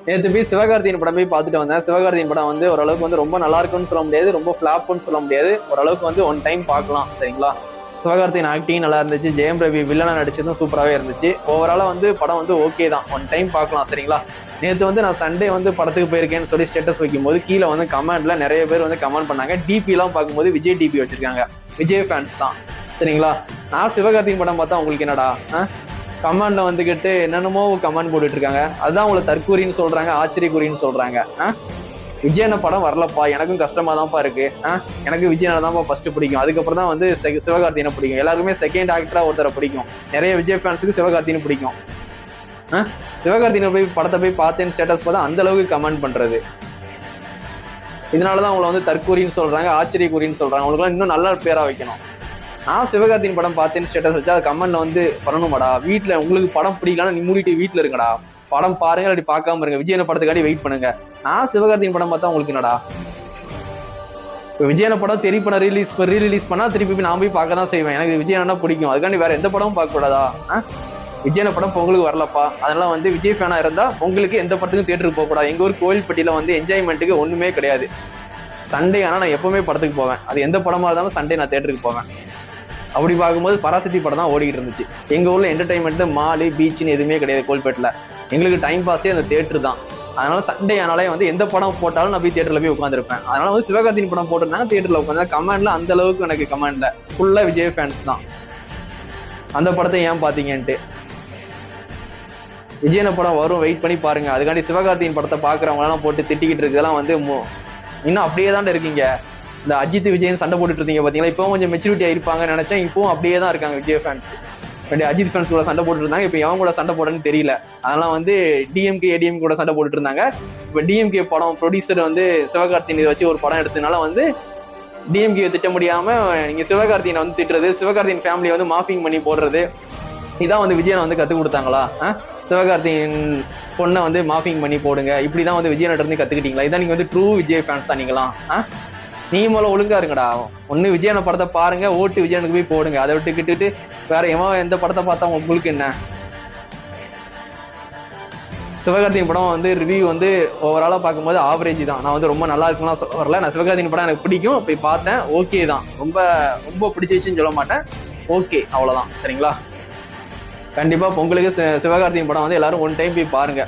நேற்று போய் சிவகார்த்தியின் படம் போய் பார்த்துட்டு வந்தேன். சிவகார்த்தியின் படம் வந்து ஓரளவுக்கு வந்து ரொம்ப நல்லா இருக்குன்னு சொல்ல முடியாது, ரொம்ப ஃபிளாப்னு சொல்ல முடியாது. ஓரளவுக்கு வந்து ஒன் டைம் பார்க்கலாம், சரிங்களா? சிவகார்த்தியின் ஆக்டிங் நல்லா இருந்துச்சு, ஜெயம் ரவி வில்லனா நடிச்சதும் சூப்பராகவே இருந்துச்சு. ஓவராலாக வந்து படம் வந்து ஓகே தான், ஒன் டைம் பார்க்கலாம், சரிங்களா? நேற்று வந்து நான் சண்டே வந்து படத்துக்கு போயிருக்கேன்னு சொல்லி ஸ்டேட்டஸ் வைக்கும்போது கீழே வந்து கமெண்ட்ல நிறைய பேர் வந்து கமெண்ட் பண்ணாங்க. டிபிலாம் பார்க்கும்போது விஜய் டிபி வச்சிருக்காங்க, விஜய் ஃபேன்ஸ் தான், சரிங்களா? நான் சிவகார்த்தியின் படம் பார்த்தா உங்களுக்கு என்னடா கமெண்ட்ல வந்துகிட்டு என்னென்னமோ கமெண்ட் போட்டுட்டு இருக்காங்க. அதுதான் உங்களை தற்கூரின்னு சொல்றாங்க, ஆச்சரியக்குறின்னு சொல்றாங்க. விஜயன படம் வரலப்பா, எனக்கும் கஷ்டமா தான்ப்பா இருக்கு. எனக்கு விஜயனை தான்ப்பா ஃபர்ஸ்ட் பிடிக்கும், அதுக்கப்புறம் தான் வந்து சிவகார்த்தியனை பிடிக்கும். எல்லாருக்குமே செகண்ட் ஆக்டரா ஒருத்தரை பிடிக்கும். நிறைய விஜய் ஃபேன்ஸுக்கு சிவகார்த்தியனை பிடிக்கும். சிவகார்த்தியனை போய் படத்தை போய் பார்த்தேன்னு ஸ்டேட்டஸ் பார்த்தா அந்த அளவுக்கு கமெண்ட் பண்றது. இதனாலதான் உங்களை வந்து தற்கூரின்னு சொல்றாங்க, ஆச்சரியக்குறின்னு சொல்றாங்க. உங்களுக்கு இன்னும் நல்ல பேரா வைக்கணும். நான் சிவகார்த்தியின் படம் பார்த்தேன்னு ஸ்டேட்டஸ் வச்சா அது கமெண்ட்ல வந்து பண்ணணுமாடா? வீட்டுல உங்களுக்கு படம் பிடிக்கலன்னா நீ மூடிட்டு வீட்டுல இருங்கடா, படம் பாருங்க, அப்படி பார்க்காம இருங்க, விஜயன படத்துக்காடி வெயிட் பண்ணுங்க. நான் சிவகார்த்தியின் படம் பார்த்தா உங்களுக்கு என்னடா? இப்போ விஜயன படம் திரைப்படம் ரீரிலீஸ் பண்ணா திருப்பி நான் போய் பார்க்க தான் செய்வேன். எனக்கு விஜயனா பிடிக்கும், அதுக்காண்டி வேற எந்த படமும் பார்க்க கூடாதா? விஜயன படம் பொங்கலுக்கு வரலப்பா, அதனால வந்து விஜய் ஃபேனா இருந்தா உங்களுக்கு எந்த படத்துக்கும் தியேட்டருக்கு போக கூடாது. எங்க ஊர் கோவில்பட்டியில வந்து என்ஜாய்மெண்ட்டுக்கு ஒண்ணுமே கிடையாது. சண்டே ஆனா நான் எப்பவுமே படத்துக்கு போவேன். அது எந்த படமா இருந்தாலும் சண்டே நான் தியேட்டருக்கு போவேன். அப்படி பார்க்கும்போது பராசக்தி படம் தான் ஓடிக்கிட்டு இருந்துச்சு. எங்க ஊர்ல என்டர்டைன்மெண்ட் மாலு பீச்சுன்னு எதுவுமே கிடையாது கோல்பேட்டில். எங்களுக்கு டைம் பாஸே அந்த தியேட்டர் தான். அதனால சண்டே ஆனாலே வந்து எந்த படம் போட்டாலும் நான் போய் தியேட்டர்ல போய் உட்காந்துருப்பேன். அதனால வந்து சிவகார்த்தியின் படம் போட்டிருந்தாங்க, தியேட்டர்ல உட்காந்து. கமெண்ட்ல அந்த அளவுக்கு எனக்கு கமெண்ட்ல ஃபுல்லா விஜய் ஃபேன்ஸ் தான். அந்த படத்தை ஏன் பாத்தீங்கன்ட்டு. விஜயன படம் வரும், வெயிட் பண்ணி பாருங்க. அதுக்காண்டி சிவகார்த்தியின் படத்தை பாக்குறவங்களாம் போட்டு திட்டிக்கிட்டு இருக்கிறதெல்லாம் வந்து இன்னும் அப்படியே தான் இருக்கீங்க. இந்த அஜித் விஜயன் சண்டை போட்டுட்டு இருந்தீங்க பாத்தீங்களா, இப்பவும் கொஞ்சம் மெச்சூரிட்டி ஆயிருப்பாங்கன்னு நினைச்சேன். இப்பவும் அப்படியே தான் இருக்காங்க விஜய் ஃபேன்ஸ். அஜித் ஃபேன்ஸ் கூட சண்டை போட்டு இருந்தாங்க, இப்போ எவன் கூட சண்டை போடன்னு தெரியல. அதெல்லாம் வந்து டிஎம்கே ஏடிஎம் கூட சண்டை போட்டுட்டு இருந்தாங்க. இப்போ டிஎம்கே படம் ப்ரொடியூசர் வந்து சிவகார்த்தியின் இதை வச்சு ஒரு படம் எடுத்ததுனால வந்து டிஎம்கே திட்ட முடியாம நீங்க சிவகார்த்தியனை வந்து திட்டுறது, சிவகார்த்தியின் ஃபேமிலியை வந்து மாஃபிங் பண்ணி போடுறது, இதான் வந்து விஜயனை வந்து கத்துக் கொடுத்தாங்களா? சிவகார்த்தியின் பொண்ணை வந்து மாஃபிங் பண்ணி போடுங்க, இப்படிதான் வந்து விஜயன்கிட்ட இருந்து கத்துக்கிட்டீங்களா? இதான் நீங்க வந்து ட்ரூ விஜய் ஃபேன்ஸ் தான் நீங்களாம். நீங்க முதல்ல ஒழுங்கா இருங்கடா. ஒண்ணு விஜயன படத்தை பாருங்க, ஓட்டு விஜயனுக்கு போய் போடுங்க. அதை விட்டுக்கிட்டு வேற எந்த படத்தை பார்த்தா உங்களுக்கு என்ன? சிவகார்த்தியின் படம் வந்து ரிவ்யூ வந்து ஓவராலா பார்க்கும்போது ஆவரேஜ் தான். நான் வந்து ரொம்ப நல்லா இருக்குன்னா சொல்ல வரல. நான் சிவகார்த்தியின் படம் எனக்கு பிடிக்கும், போய் பார்த்தேன், ஓகே தான். ரொம்ப ரொம்ப பிடிச்சிச்சுன்னு சொல்ல மாட்டேன், ஓகே அவ்வளவுதான், சரிங்களா? கண்டிப்பா பொங்கலுக்கு சிவகார்த்தியின் படம் வந்து எல்லாரும் ஒன் டைம் போய் பாருங்க.